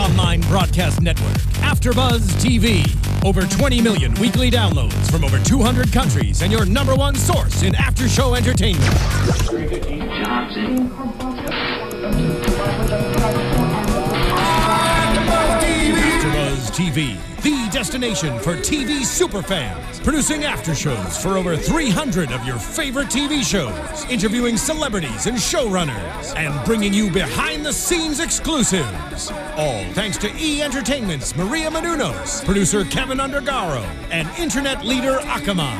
online broadcast network, AfterBuzz TV. Over 20 million weekly downloads from over 200 countries and your #1 source in after-show entertainment. AfterBuzz TV, the destination for TV superfans. Producing aftershows for over 300 of your favorite TV shows. Interviewing celebrities and showrunners. And bringing you behind-the-scenes exclusives. All thanks to E! Entertainment's Maria Menounos, producer Kevin Undergaro, and internet leader Akamai.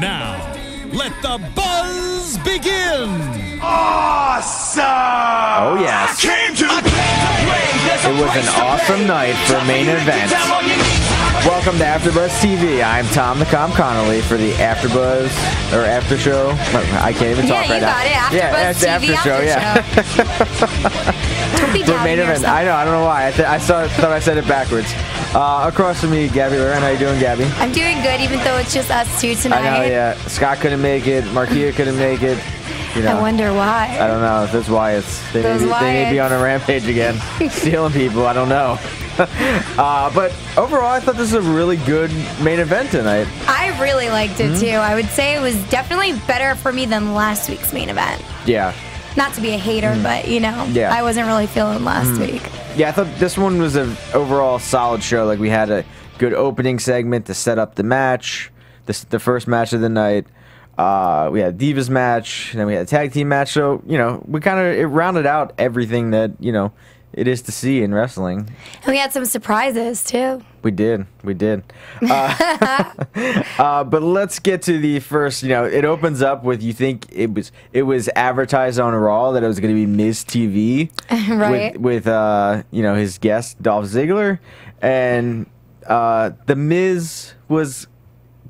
Now, let the buzz begin! Awesome! Oh, yes. It was an awesome night for Main Event. Welcome to AfterBuzz TV. I'm Tom the Comp Connolly for the AfterBuzz, or After Show. I can't even talk right now. Yeah, you got it. AfterBuzz TV After Show, yeah. Don't be down Main Event. I know, I don't know why. Thought I said it backwards. Across from me, Gabby Loren. How you doing, Gabby? I'm doing good, even though it's just us two tonight. I know, yeah. Scott couldn't make it. Marquia couldn't make it. You know, I wonder why. I don't know. That's why they may be on a rampage again, stealing people. I don't know. But overall, I thought this was a really good main event tonight. I really liked it too. I would say it was definitely better for me than last week's main event. Yeah. Not to be a hater, but you know, I wasn't really feeling last week. Yeah, I thought this one was an overall solid show. Like, we had a good opening segment to set up the match, the first match of the night. We had a Divas match, and then we had a tag team match. So, you know, it rounded out everything that, you know, it is to see in wrestling. And we had some surprises too. We did. But let's get to the first, you know, it opens up with, you think it was advertised on Raw that it was going to be Miz TV. Right. With you know, his guest, Dolph Ziggler. And The Miz was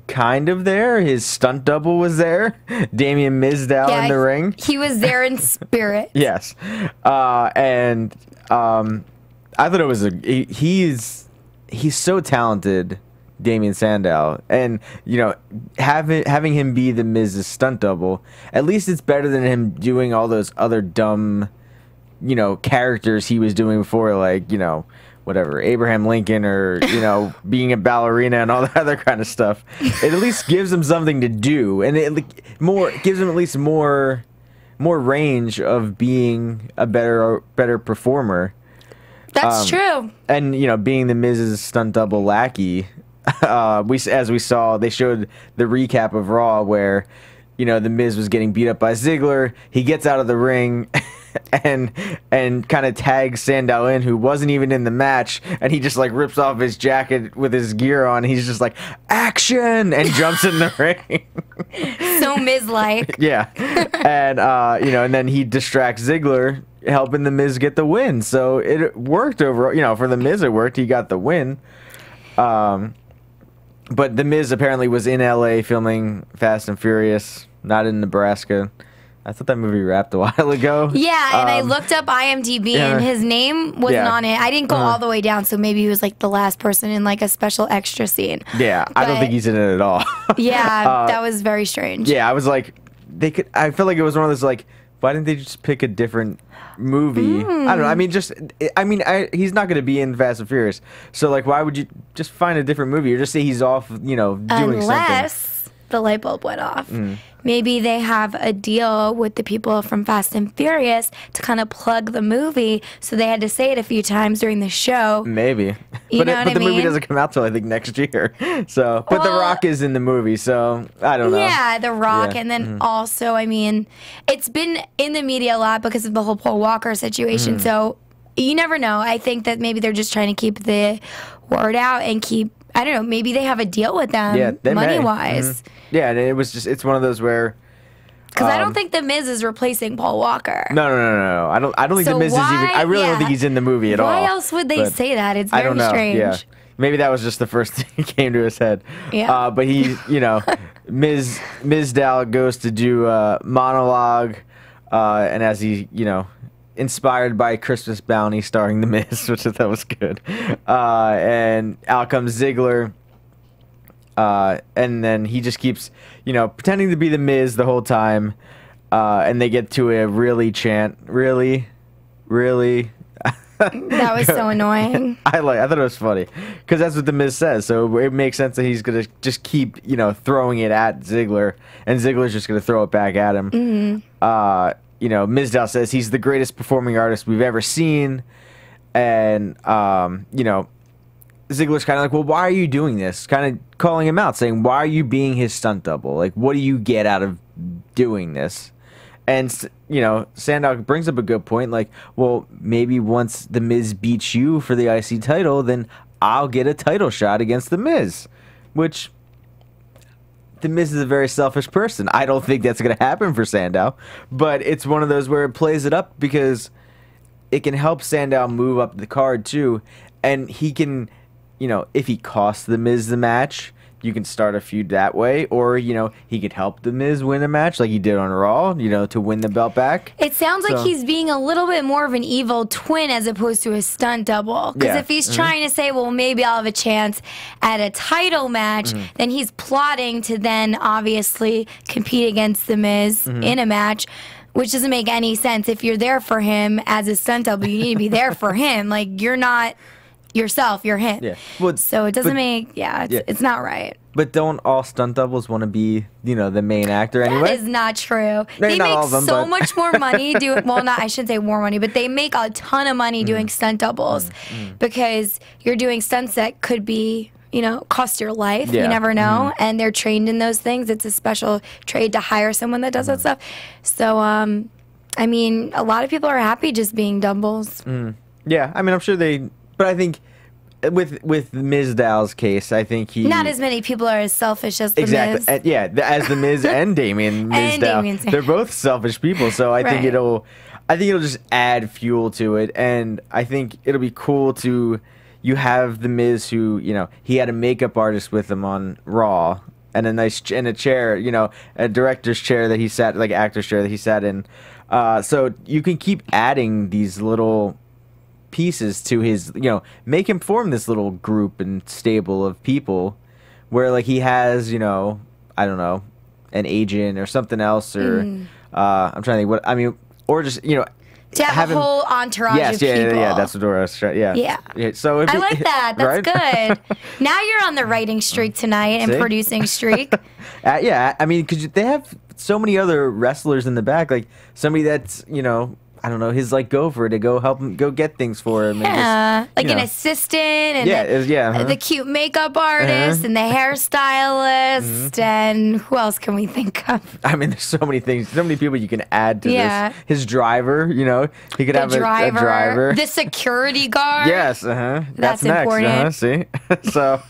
kind of there. His stunt double was there. Damian Mizdow in the ring. He was there in spirit. Yes. And I thought it was he's so talented, Damian Sandow, and you know, having him be the Miz's stunt double, at least it's better than him doing all those other dumb, you know, characters he was doing before, like, you know, whatever, Abraham Lincoln, or, you know, being a ballerina and all that other kind of stuff. It at least gives him something to do, and it gives him at least more range of being a better performer. That's true. And, you know, being the Miz's stunt double lackey, as we saw, they showed the recap of Raw where, you know, the Miz was getting beat up by Ziggler. He gets out of the ring and kind of tags Sandow in, who wasn't even in the match, and he just like rips off his jacket with his gear on. He's just like, action, and jumps in the ring. So Miz-like. Yeah. And you know, and then he distracts Ziggler, helping the Miz get the win. So it worked overall. You know, for the Miz it worked. He got the win. But the Miz apparently was in LA filming Fast and Furious, not in Nebraska. I thought that movie wrapped a while ago. Yeah, and I looked up IMDb, and his name wasn't on it. I didn't go all the way down, so maybe he was like the last person in like a special extra scene. Yeah, I don't think he's in it at all. Yeah, that was very strange. Yeah, I was like, I felt like it was one of those, like, why didn't they just pick a different movie? I don't know. I mean, he's not going to be in Fast and Furious. So, like, why would you just find a different movie or just say he's off, you know, doing something? Unless the light bulb went off. Maybe they have a deal with the people from Fast and Furious to kind of plug the movie, so they had to say it a few times during the show. Maybe. But the movie doesn't come out till, I think, next year. So, but The Rock is in the movie, so I don't know. Yeah, The Rock, and then also, I mean, it's been in the media a lot because of the whole Paul Walker situation, so you never know. I think that maybe they're just trying to keep the word out and keep, I don't know, maybe they have a deal with them, money-wise. Yeah, and it's one of those where, because I don't think The Miz is replacing Paul Walker. No. I don't think The Miz is even. I really don't think he's in the movie at all. Why else would they say that? It's very strange. Yeah, maybe that was just the first thing that came to his head. Yeah. But he, you know, Mizdow goes to do a monologue, and as he, you know, inspired by Christmas Bounty starring The Miz, which I thought was good. And out comes Ziggler. And then he just keeps, you know, pretending to be The Miz the whole time. And they get to a really chant. Really? Really? That was so annoying. I thought it was funny because that's what the Miz says. So it makes sense that he's gonna just keep throwing it at Ziggler, and Ziggler's just gonna throw it back at him. Mizdow says he's the greatest performing artist we've ever seen, and Ziggler's kind of like, well, why are you doing this? Kind of calling him out, saying, why are you being his stunt double? Like, what do you get out of doing this? And, Sandow brings up a good point. Like, well, maybe once The Miz beats you for the IC title, then I'll get a title shot against The Miz. Which, The Miz is a very selfish person. I don't think that's going to happen for Sandow. But it's one of those where it plays it up because it can help Sandow move up the card, too. And he can... if he costs The Miz the match, you can start a feud that way. Or, he could help The Miz win a match like he did on Raw, to win the belt back. It sounds like he's being a little bit more of an evil twin as opposed to a stunt double. Because if he's trying to say, well, maybe I'll have a chance at a title match, then he's plotting to then obviously compete against The Miz in a match. Which doesn't make any sense. If you're there for him as a stunt double, you need to be there for him. Like, you're not... yourself, you're him. Yeah. Well, so it doesn't it's not right. But don't all stunt doubles want to be, the main actor anyway? That is not true. They make so much more money doing, I shouldn't say more money, but they make a ton of money doing stunt doubles because you're doing stunts that could be, cost your life. You never know. And they're trained in those things. It's a special trade to hire someone that does that stuff. So, a lot of people are happy just being doubles. Yeah, I'm sure they... But I think with Mizdow's case, I think not as many people are as selfish as the Miz. As the Miz and Damien Mizdow. They're both selfish people, so I think it'll just add fuel to it, and I think it'll be cool to have the Miz who he had a makeup artist with him on Raw and a chair, a director's chair that he sat actor's chair that he sat in, so you can keep adding these little pieces to his, make him form this little group and stable of people where he has, I don't know, an agent or something else, or I'm trying to think or just, to have a whole entourage of people. Yeah, that's what I was trying. Yeah. So I like that. That's good. Now you're on the writing streak tonight and producing streak. Because they have so many other wrestlers in the back, like somebody that's, I don't know, his gopher to go help him go get things for him. Yeah, and just, an assistant and the cute makeup artist and the hairstylist and who else can we think of? There's so many things, so many people you can add to this. His driver, he could have a driver. The security guard. Yes, That's next. Important. See? So,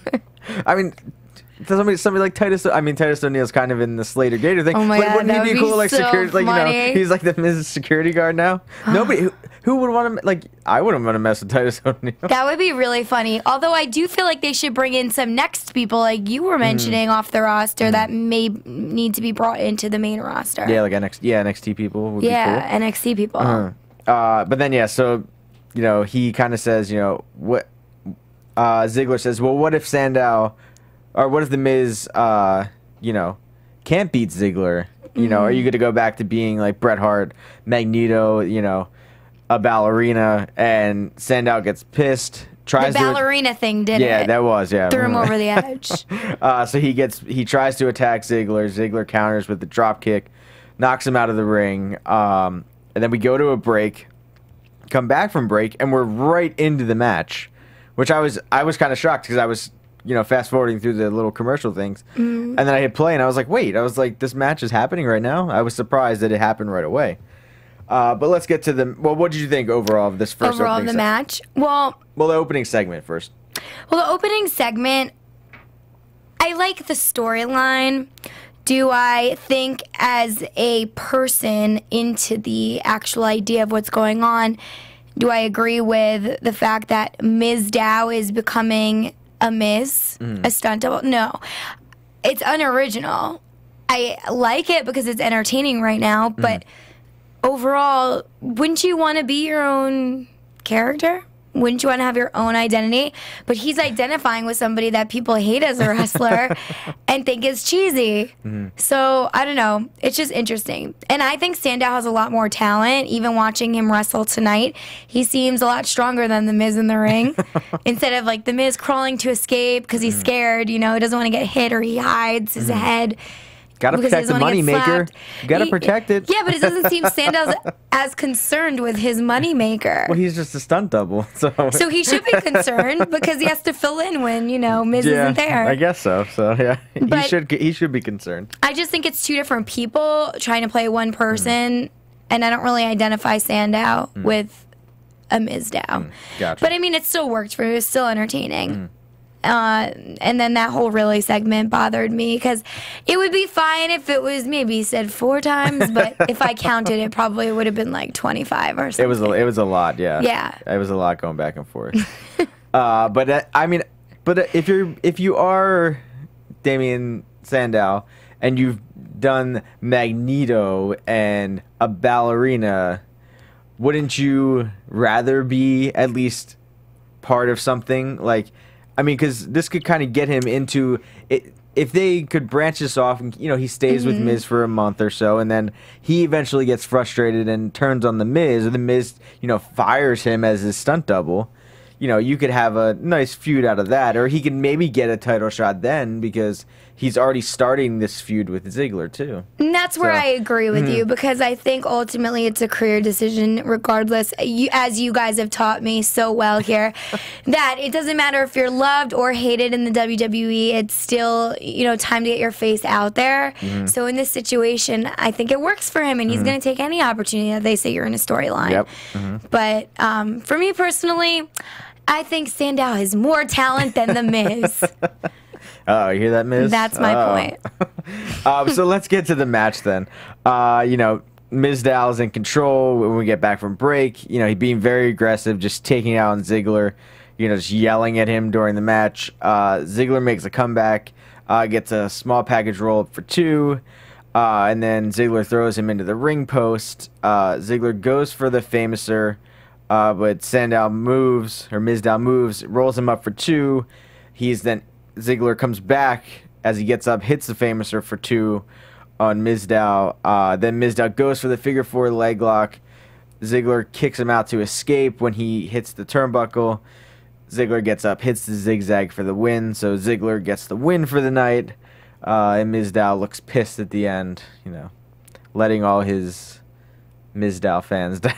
somebody like Titus. Titus O'Neil's kind of in the Slater Gator thing. Oh my God, wouldn't he be cool, so security? funny. He's like the Mrs. Security Guard now. Nobody who would want to I wouldn't want to mess with Titus O'Neil. That would be really funny. Although I do feel like they should bring in some next people, like you were mentioning off the roster, that may need to be brought into the main roster. Yeah, like NXT people. Would be cool. NXT people. But then so he kind of says what Ziggler says. Well, what if Sandow? Or what if the Miz, can't beat Ziggler? Are you going to go back to being like Bret Hart, Magneto, a ballerina, and Sandow gets pissed, tries the ballerina thing did it. Yeah, that was, Threw him over the edge. So he tries to attack Ziggler. Ziggler counters with the drop kick, knocks him out of the ring. And then we go to a break, come back from break, and we're right into the match, which I was kind of shocked because I was fast forwarding through the little commercial things, and then I hit play, and I was like, wait, this match is happening right now? I was surprised that it happened right away. But let's get to what did you think overall of this first overall of the match? Well, the opening segment first. Well, the opening segment, I like the storyline. Do I think as a person into the actual idea of what's going on, do I agree with the fact that Mizdow is becoming a Miz, a stunt double? No. It's unoriginal. I like it because it's entertaining right now, but overall, wouldn't you want to be your own character? Wouldn't you want to have your own identity? But he's identifying with somebody that people hate as a wrestler and think is cheesy. So, I don't know. It's just interesting. And I think Sandow has a lot more talent. Even watching him wrestle tonight, he seems a lot stronger than The Miz in the ring. Instead of like The Miz crawling to escape because he's scared, you know, he doesn't want to get hit or he hides his head. Gotta protect the moneymaker. Gotta protect it. Yeah, but it doesn't seem Sandow's as concerned with his moneymaker. Well, he's just a stunt double, so he should be concerned because he has to fill in when, you know, Miz isn't there. I guess so. So yeah, But he should be concerned. I just think it's two different people trying to play one person, and I don't really identify Sandow with a Mizdow. Gotcha. But I mean, it still worked for me. It was still entertaining. And then that whole really segment bothered me because it would be fine if it was maybe said 4 times, but if I counted, it probably would have been like 25 or something. It was a lot, yeah. Yeah. It was a lot going back and forth. I mean, if you are Damien Sandow and you've done Magneto and a ballerina, wouldn't you rather be at least part of something like? I mean, because this could kind of get him into it. If they could branch this off, and, you know, he stays with Miz for a month or so, and then he eventually gets frustrated and turns on the Miz, or the Miz, you know, fires him as his stunt double. You know, you could have a nice feud out of that, or he could maybe get a title shot then because he's already starting this feud with Ziggler too. And that's where I agree with you because I think ultimately it's a career decision regardless, as you guys have taught me so well here, that it doesn't matter if you're loved or hated in the WWE, it's still, you know, time to get your face out there. So in this situation, I think it works for him and he's going to take any opportunity that they say you're in a storyline. But for me personally, I think Sandow has more talent than The Miz. Oh, you hear that, Miz? That's my point. So let's get to the match then. You know, Mizdow's in control when we get back from break. You know, he's being very aggressive, just taking out on Ziggler, you know, just yelling at him during the match. Ziggler makes a comeback, gets a small package roll up for 2, and then Ziggler throws him into the ring post. Ziggler goes for the Famouser, but Sandow moves, or Mizdow moves, rolls him up for 2. Ziggler comes back as he gets up, hits the Famouser for 2 on Mizdow. Then Mizdow goes for the figure 4 leg lock. Ziggler kicks him out to escape when he hits the turnbuckle. Ziggler gets up, hits the zigzag for the win. So Ziggler gets the win for the night. And Mizdow looks pissed at the end, you know, letting all his Mizdow fans down.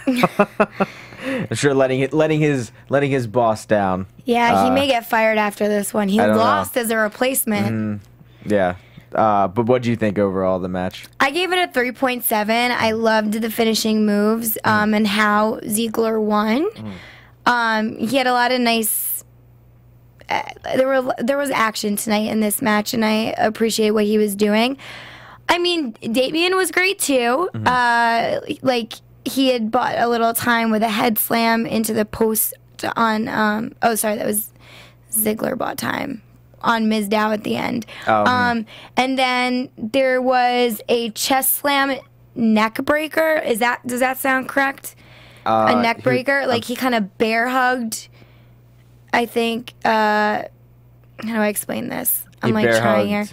I'm sure letting his boss down. Yeah, he may get fired after this one. He lost as a replacement. Yeah. But what do you think overall of the match? I gave it a 3.7. I loved the finishing moves and how Ziggler won. He had a lot of nice. There was action tonight in this match, and I appreciate what he was doing. I mean, Damien was great too. Like, he had bought a little time with a head slam into the post on. Oh, sorry, that was Ziggler bought time on Mizdow at the end. And then there was a chest slam neck breaker. Does that sound correct? A neck breaker, like he kind of bear hugged. I think. How do I explain this? I'm like trying here.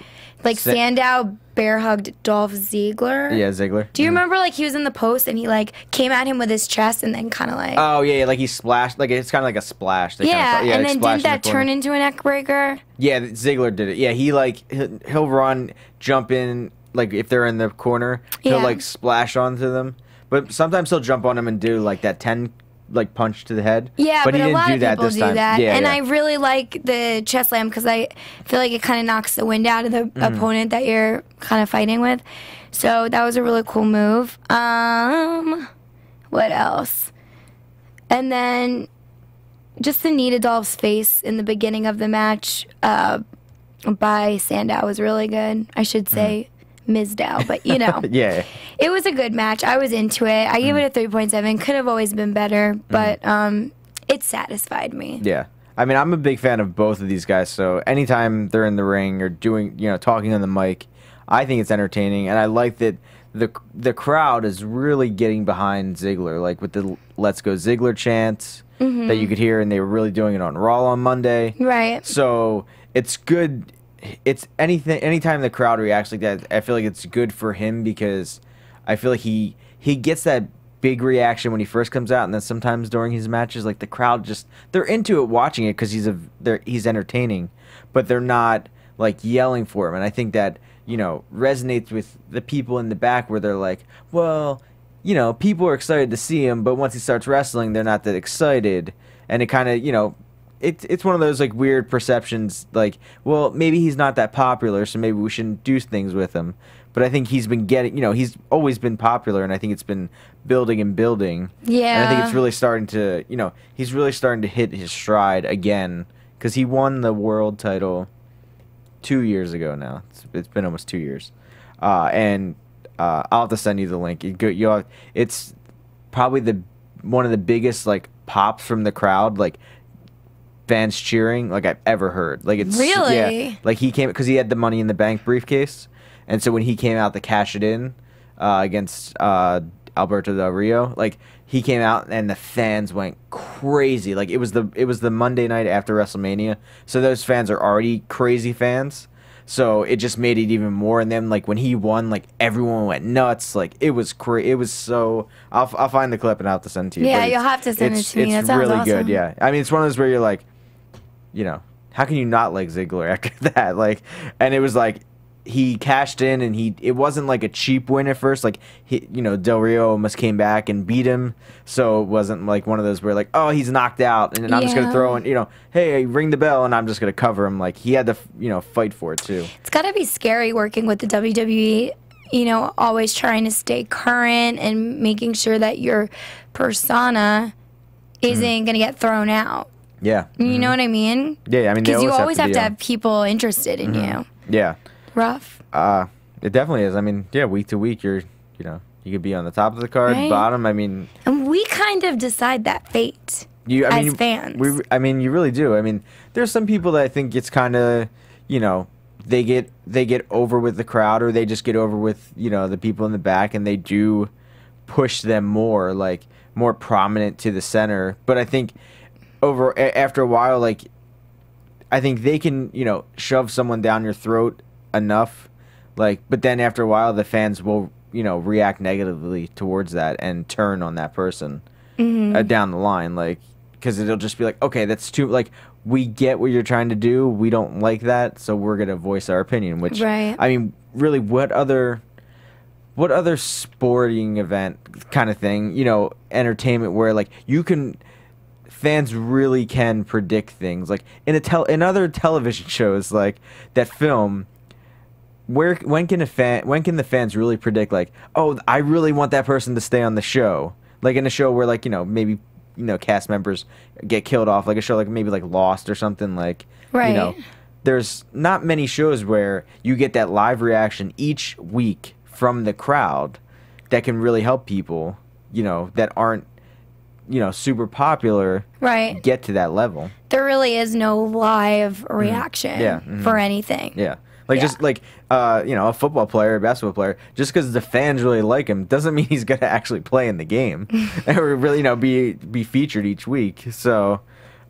Like Sandow bear hugged Dolph Ziggler. Yeah, Ziggler. Do you remember like he was in the post and he like came at him with his chest and then kind of like. Oh yeah, like he splashed. Like it's kind of like a splash. Yeah, and then didn't that turn into a neck breaker? Yeah, Ziggler did it. Yeah, he'll run, jump in, like if they're in the corner, he'll like splash onto them. But sometimes he'll jump on them and do like that 10 like punch to the head. Yeah, but he didn't a lot do of that people this do time. that. Yeah, and yeah. I really like the chest slam because I feel like it kind of knocks the wind out of the opponent that you're kind of fighting with. So that was a really cool move. What else? And then just the knee to Dolph's face in the beginning of the match by Sandow was really good. I should say Mizdow, but you know. Yeah. It was a good match. I was into it. I gave it a 3.7. Could have always been better, but it satisfied me. Yeah. I mean, I'm a big fan of both of these guys, so anytime they're in the ring or doing, you know, talking on the mic, I think it's entertaining, and I like that the crowd is really getting behind Ziggler, like with the "Let's Go Ziggler" chants that you could hear, and they were really doing it on Raw on Monday. Right. So it's good. It's anytime the crowd reacts like that, I feel like it's good for him because I feel like he gets that big reaction when he first comes out, and then sometimes during his matches, like the crowd they're into it watching it because he's entertaining, but they're not like yelling for him, and I think that resonates with the people in the back where they're like, well, people are excited to see him, but once he starts wrestling, they're not that excited, and it kind of it's one of those like weird perceptions, like, well, maybe he's not that popular, so maybe we shouldn't do things with him. But I think he's been getting, he's always been popular, and I think it's been building and building. Yeah. And I think it's really starting to, he's really starting to hit his stride again, because he won the world title 2 years ago now. It's been almost 2 years. And I'll have to send you the link. It's probably one of the biggest like pops from the crowd, like fans cheering, like I've ever heard. Like it's really, yeah, like he came because he had the Money in the Bank briefcase. And so when he came out to cash it in against Alberto Del Rio, like he came out and the fans went crazy. Like it was the Monday night after WrestleMania, so those fans are already crazy fans. So it just made it even more. And then like when he won, like everyone went nuts. Like it was It was so. I'll find the clip and I'll have to send it to you. Yeah, you'll have to send it to me. That sounds really awesome. good. Yeah, I mean it's one of those where you're like, how can you not like Ziggler after that? Like, and it was like. He cashed in, and it wasn't like a cheap win at first. Like Del Rio almost came back and beat him, so it wasn't like one of those where like, oh, he's knocked out, and then I'm just gonna throw in, hey, ring the bell, and I'm just gonna cover him. Like he had to, fight for it too. It's gotta be scary working with the WWE. Always trying to stay current and making sure that your persona isn't gonna get thrown out. Yeah, you know what I mean? Yeah, I mean because you always have to have people interested in you. Yeah. Rough. It definitely is. I mean, yeah, week to week, you could be on the top of the card, right. bottom. I mean, and we kind of decide that fate as fans. I mean, you really do. I mean, there's some people that I think it's kind of, they get over with the crowd, or they just get over with the people in the back, and they do push them more, like more prominent to the center. But I think after a while, like I think they can shove someone down your throat enough, like, but then after a while the fans will react negatively towards that and turn on that person down the line, like, because it'll just be like, okay, that's too, like, we get what you're trying to do, we don't like that, so we're gonna voice our opinion. Which right. I mean, really, what other sporting event kind of thing, entertainment where like fans really can predict things, like in other television shows like that film. When can the fans really predict, like, oh, I really want that person to stay on the show, like in a show where like maybe cast members get killed off, like a show like maybe like Lost or something, like right. There's not many shows where you get that live reaction each week from the crowd that can really help people that aren't super popular, right, get to that level. There really is no live reaction for anything. Yeah. Like, just like, a football player, a basketball player, just because the fans really like him doesn't mean he's going to actually play in the game or really, be featured each week. So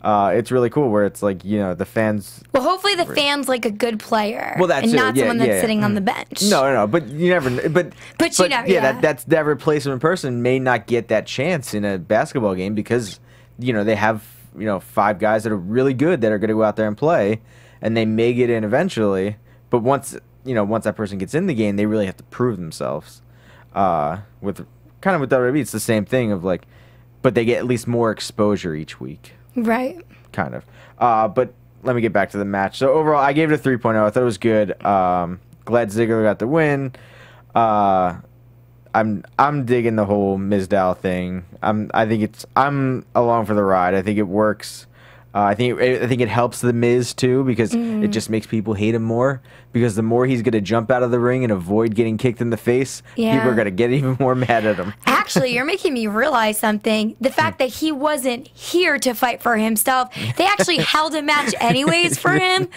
it's really cool where it's like, the fans. Well, hopefully the fans like a good player. Well, that's and it. not someone that's sitting on the bench. No, but you never. But you never. Yeah, that replacement person may not get that chance in a basketball game because they have 5 guys that are really good that are going to go out there and play, and they may get in eventually. But once that person gets in the game, they really have to prove themselves. With WWE, it's the same thing of like, but they get at least more exposure each week. Right. Kind of. But let me get back to the match. So overall, I gave it a 3.0. I thought it was good. Glad Ziggler got the win. I'm digging the whole Miz thing. I'm along for the ride. I think it works. I think it helps the Miz too because it just makes people hate him more because the more he's going to jump out of the ring and avoid getting kicked in the face, people are going to get even more mad at him. Actually, you're making me realize something. The fact that he wasn't here to fight for himself, they actually held a match anyways for him.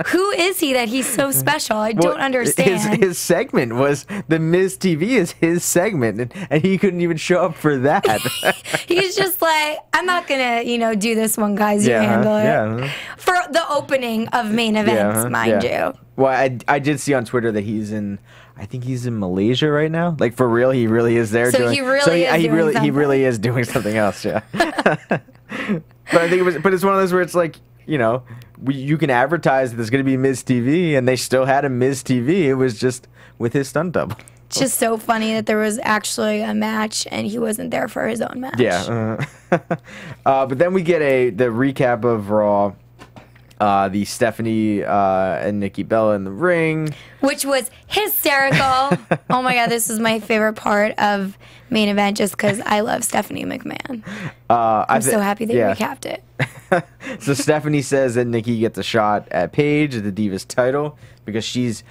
Who is he that he's so special? I don't understand. His segment was the Miz TV is his segment, and he couldn't even show up for that. He's just like, I'm not going to, do this one, guys. You handle it. Yeah. For the opening of main events, mind you. Well, I did see on Twitter that I think he's in Malaysia right now. Like, for real, he really is there. So he really is doing something else, yeah. But I think it's one of those where it's like, you can advertise that there's going to be Miz TV, and they still had a Miz TV. It was just with his stunt double. It's just so funny that there was actually a match, and he wasn't there for his own match. Yeah. But then we get the recap of Raw. The Stephanie and Nikki Bella in the ring, which was hysterical. Oh my god, this is my favorite part of main event, just because I love Stephanie McMahon. I'm so happy they recapped it. So Stephanie says that Nikki gets a shot at Paige, the Divas title, because she's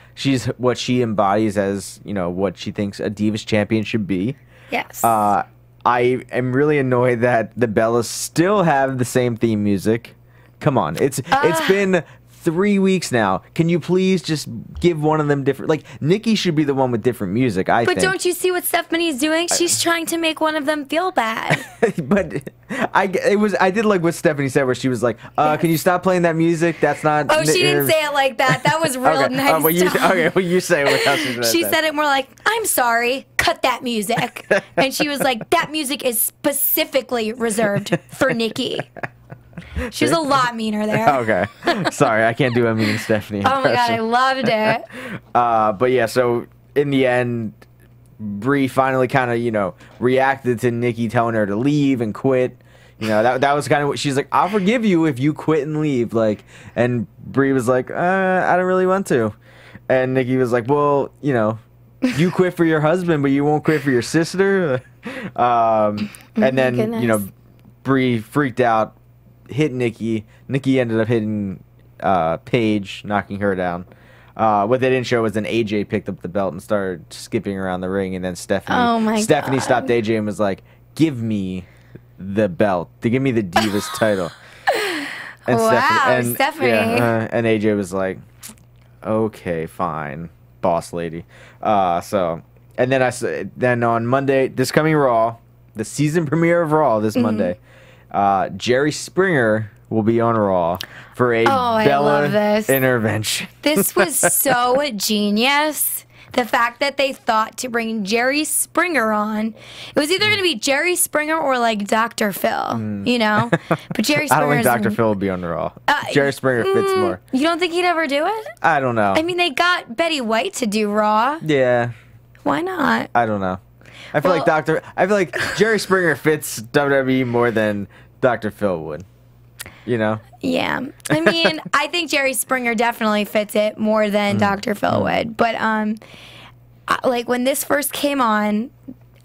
what she embodies as what she thinks a Divas champion should be. Yes. I am really annoyed that the Bellas still have the same theme music. Come on, it's been 3 weeks now. Can you please just give one of them different? Like, Nikki should be the one with different music, I think. But don't you see what Stephanie's doing? She's trying to make one of them feel bad. But I did like what Stephanie said, where she was like, can you stop playing that music? That's not... Oh, she didn't say it like that. That was real nice. Well, you say what else she said. She said it more like, I'm sorry, cut that music. And she was like, that music is specifically reserved for Nikki. She was a lot meaner there. Okay. Sorry, I can't do a mean Stephanie impression. Oh my god, I loved it. But yeah, so in the end, Brie finally kind of, reacted to Nikki telling her to leave and quit. That was kind of what she's like, I'll forgive you if you quit and leave. Like, and Brie was like, I don't really want to. And Nikki was like, well, you quit for your husband, but you won't quit for your sister. And then, Brie freaked out, hit Nikki. Nikki ended up hitting Paige, knocking her down. What they didn't show was then AJ picked up the belt and started skipping around the ring, and then Stephanie stopped AJ and was like, give me the belt. Give me the Divas title. And Stephanie. Yeah, and AJ was like, okay, fine, boss lady. And then on Monday, this coming Raw, the season premiere of Raw this Monday, Jerry Springer will be on Raw for a Bella intervention. This was so genius. The fact that they thought to bring Jerry Springer on. It was either going to be Jerry Springer or like Dr. Phil, But Jerry Springer. I don't think Dr. Phil will be on Raw. Jerry Springer fits more. You don't think he'd ever do it? I don't know. I mean, they got Betty White to do Raw. Yeah. Why not? I don't know. I feel like Jerry Springer fits WWE more than Dr. Phil would. Yeah. I mean, I think Jerry Springer definitely fits it more than Dr. Phil would. But like when this first came on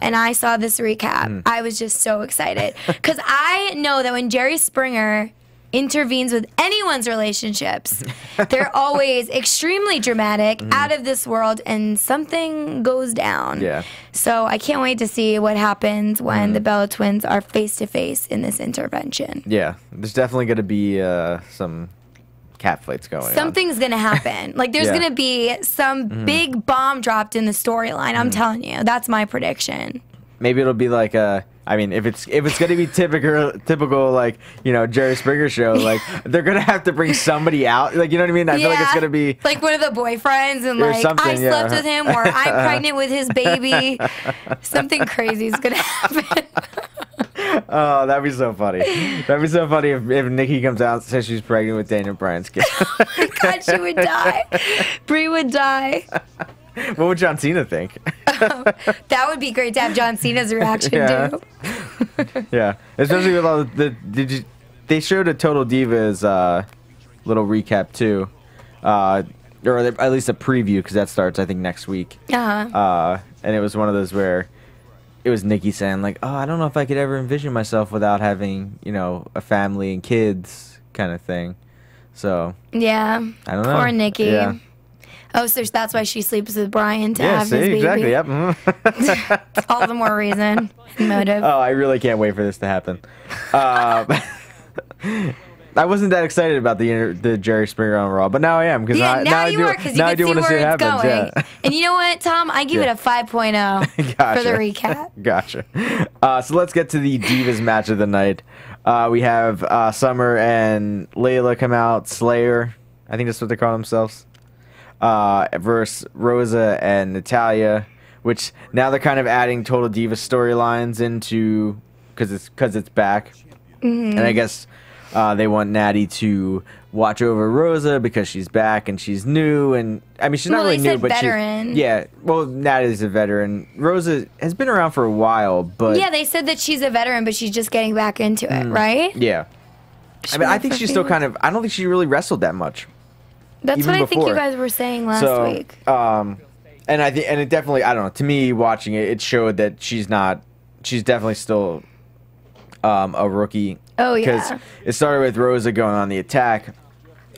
and I saw this recap, I was just so excited because I know that when Jerry Springer intervenes with anyone's relationships, they're always extremely dramatic, out of this world, and something goes down. Yeah. So I can't wait to see what happens when the Bella twins are face to face in this intervention. Yeah, there's definitely going to be some cat fights going on. Something's going to happen. Like there's going to be some big bomb dropped in the storyline. I'm telling you, that's my prediction. Maybe it'll be like if it's gonna be typical like Jerry Springer show, like they're gonna have to bring somebody out, like, you know what I mean? I feel like it's gonna be like one of the boyfriends and like I slept with him or I'm pregnant with his baby. Something crazy is gonna happen. Oh, that'd be so funny. That'd be so funny if Nikki comes out and says she's pregnant with Daniel Bryan's kid. Oh my god, she would die. Brie would die. What would John Cena think? That would be great to have John Cena's reaction too. Yeah, especially with all they showed a Total Divas little recap too, or at least a preview, because that starts I think next week. And it was one of those where it was Nikki saying like, "Oh, I don't know if I could ever envision myself without having a family and kids," kind of thing. So yeah, I don't know. Poor Nikki. Yeah. Oh, so that's why she sleeps with Brian to Yeah, have see, his baby. exactly. Yep. Mhm. All the more reason and motive. Oh, I really can't wait for this to happen. I wasn't that excited about the Jerry Springer on Raw, but now I am because Yeah, now you do, are because you now I can do see want to see where it it's happens. going. Yeah. And you know what, Tom? I give Yeah. it a 5.0 Gotcha. for the recap. Gotcha. So let's get to the Divas match of the night. We have Summer and Layla come out, Slayer, I think that's what they call themselves, versus Rosa and Natalya, which now they're kind of adding Total Divas storylines into because it's back. And I guess they want Natty to watch over Rosa because she's back and she's new, and I mean she's not really they new, said but veteran. Natty's a veteran. Rosa has been around for a while, but Yeah, they said that she's a veteran, but she's just getting back into it, right? yeah. I mean, I think she's still kind of. I don't think she really wrestled that much. That's even what I think before. you guys were saying last week. And I think, and it definitely, I don't know. To me, watching it, it showed that she's not. She's definitely still a rookie. Oh, yeah. Because it started with Rosa going on the attack,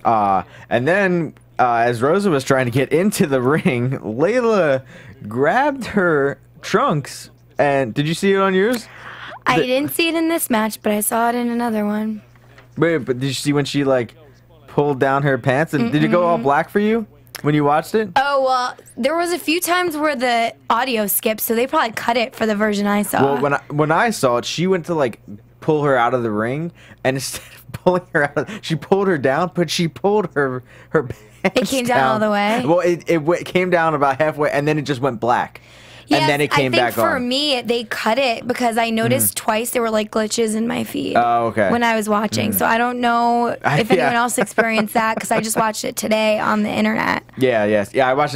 and then as Rosa was trying to get into the ring, Layla grabbed her trunks. And did you see it on yours? I didn't see it in this match, but I saw it in another one. Wait, but did you see when she like pulled down her pants? And did it go all black for you when you watched it? Oh, well, there was a few times where the audio skipped, so they probably cut it for the version I saw. Well, when I saw it, she went to like pull her out of the ring, and instead of pulling her out, she pulled her down, but she pulled her pants It came down all the way? Well, it came down about halfway, and then it just went black. Yes, and then it came back I think for on. me, they cut it because I noticed twice there were like glitches in my feed. Oh, okay. When I was watching, so I don't know if anyone Yeah. else experienced that because I just watched it today on the internet. Yeah, yes, yeah. I watched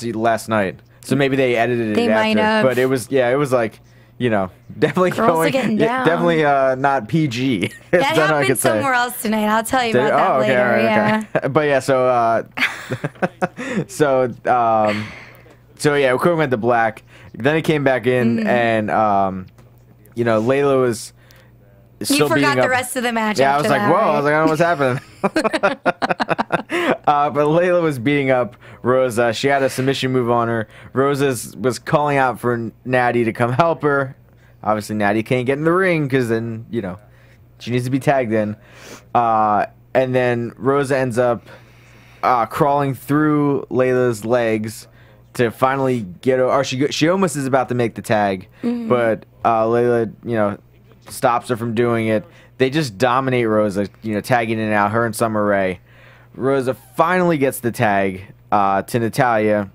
it last night, so maybe they edited it They after. might have. But it was like, definitely Girls are going, getting down. definitely not PG. That happened somewhere else tonight. I'll tell you about that later. all right, Yeah. okay. But yeah, so yeah, we went to black. Then it came back in, and Layla was still You forgot beating the up. rest of the match. Yeah, I after was like, that, whoa! right? I was like, I don't know what's happening. But Layla was beating up Rosa. She had a submission move on her. Rosa was calling out for Natty to come help her. Obviously, Natty can't get in the ring because then she needs to be tagged in. And then Rosa ends up crawling through Layla's legs to finally get her. Or she almost is about to make the tag, but Layla, stops her from doing it. They just dominate Rosa, tagging in and out, her and Summer Rae. Rosa finally gets the tag to Natalya.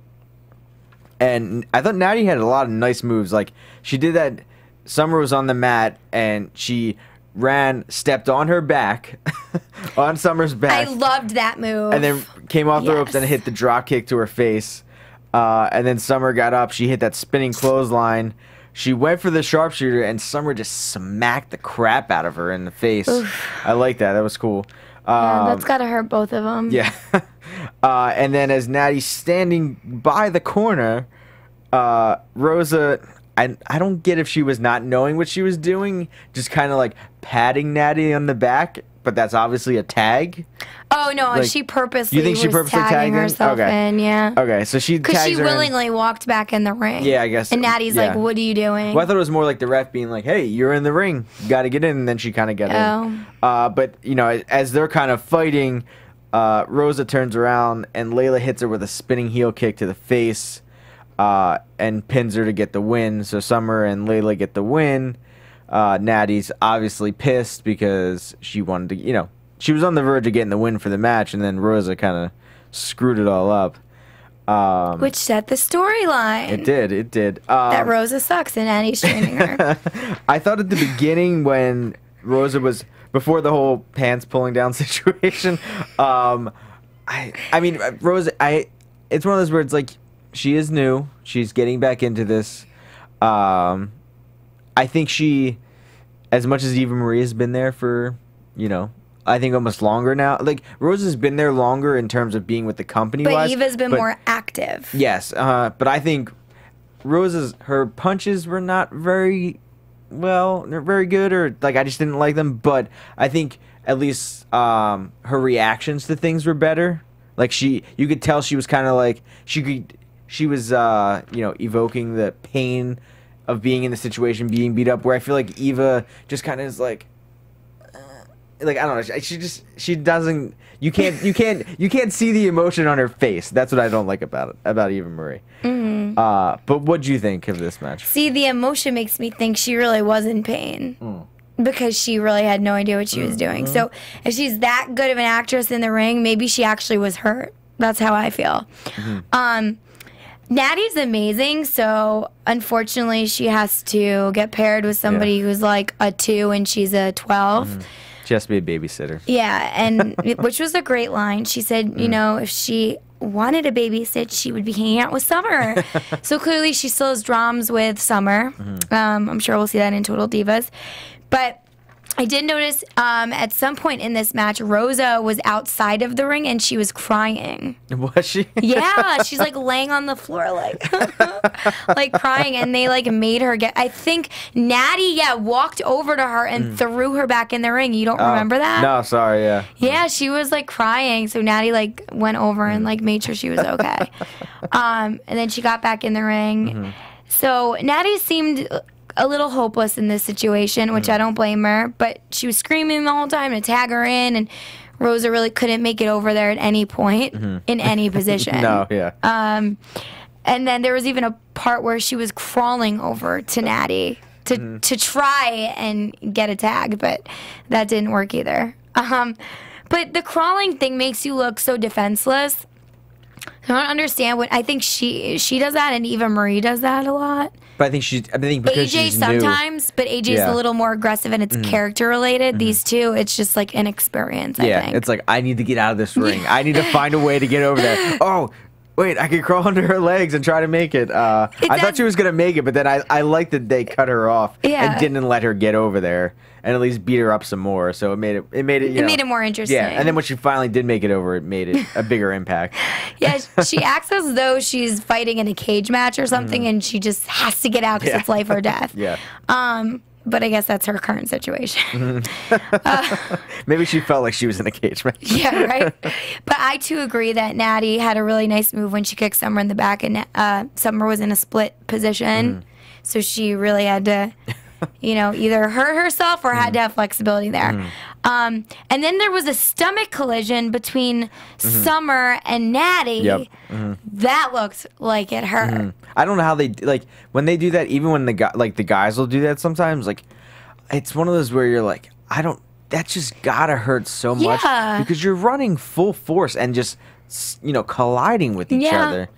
And I thought Natty had a lot of nice moves. Like, she did that. Summer was on the mat, and she stepped on her back, on Summer's back. I loved that move. And then came off the ropes and Yes. hit the drop kick to her face. And then Summer got up. She hit that spinning clothesline. She went for the sharpshooter, and Summer just smacked the crap out of her in the face. I like that. That was cool. Yeah, that's gotta hurt both of them. Yeah. And then as Natty's standing by the corner, Rosa, I don't get if she was not knowing what she was doing, just kind of like patting Natty on the back, but that's obviously a tag. Oh no, Like, she purposely you think she was purposely tagging tagged in? herself Okay. in, yeah. Okay, so she Because tags she her in. willingly walked back in the ring. Yeah, I guess. And Natty's like, yeah. "What are you doing?" Well, I thought it was more like the ref being like, "Hey, you're in the ring, you got to get in," and then she kind of got in. But as they're kind of fighting, Rosa turns around and Layla hits her with a spinning heel kick to the face, and pins her to get the win. So Summer and Layla get the win. Natty's obviously pissed because she wanted to, she was on the verge of getting the win for the match, and then Rosa kind of screwed it all up. Which set the storyline. It did. That Rosa sucks and Natty's training her. I thought at the beginning when Rosa was before the whole pants pulling down situation. I mean Rosa. It's one of those where it's like she is new. She's getting back into this. I think she, as much as Eva Marie has been there for, I think almost longer now. Like Rosa's been there longer in terms of being with the company. But Eva's been more active. Yes, but I think her punches were not very good, or like I just didn't like them. But I think at least her reactions to things were better. Like you could tell she was kind of like she was evoking the pain of being in the situation, being beat up. Where I feel like Eva just kind of is like I don't know. She doesn't. You can't see the emotion on her face. That's what I don't like about Eva Marie. Mm-hmm. But what do you think of this match? See, the emotion makes me think she really was in pain. Because she really had no idea what she was doing. So if she's that good of an actress in the ring, maybe she actually was hurt. That's how I feel. Natty's amazing, so unfortunately she has to get paired with somebody who's like a 2 and she's a 12. She has to be a babysitter. Yeah, and which was a great line. She said, you know, if she wanted a babysit, she would be hanging out with Summer. So clearly she still has drums with Summer. I'm sure we'll see that in Total Divas. But I did notice at some point in this match, Rosa was outside of the ring and she was crying. Was she? Yeah, she's like laying on the floor like like crying, and they like made her get. I think Natty walked over to her and threw her back in the ring. You don't remember that? No, sorry, yeah. Yeah, she was like crying, so Natty like went over and like made sure she was okay. And then she got back in the ring. So Natty seemed a little hopeless in this situation, which I don't blame her, but she was screaming the whole time to tag her in, and Rosa really couldn't make it over there at any point in any position. No, yeah. And then there was even a part where she was crawling over to Natty to try and get a tag, but that didn't work either. But the crawling thing makes you look so defenseless. I don't understand what I think she does that, and Eva Marie does that a lot. But I think because AJ she's sometimes, but AJ's a little more aggressive and it's character related. These two, it's just like inexperience, I think. It's like, I need to get out of this ring. I need to find a way to get over there. Oh, wait, I can crawl under her legs and try to make it. I thought she was going to make it, but then I liked that they cut her off and didn't let her get over there and at least beat her up some more. So it made it made it more interesting. Yeah, and then when she finally did make it over, it made it a bigger impact. Yeah, she acts as though she's fighting in a cage match or something, and she just has to get out because it's life or death. Yeah. But I guess that's her current situation. Maybe she felt like she was in a cage match. Yeah, right? But I, too, agree that Natty had a really nice move when she kicked Summer in the back, and Summer was in a split position. So she really had to, either hurt herself or had to have flexibility there. And then there was a stomach collision between Summer and Natty. Yep. That looked like it hurt. I don't know how they like when they do that. Even when the guys will do that sometimes. Like, it's one of those where you're like, that just gotta hurt so much because you're running full force and just colliding with each other.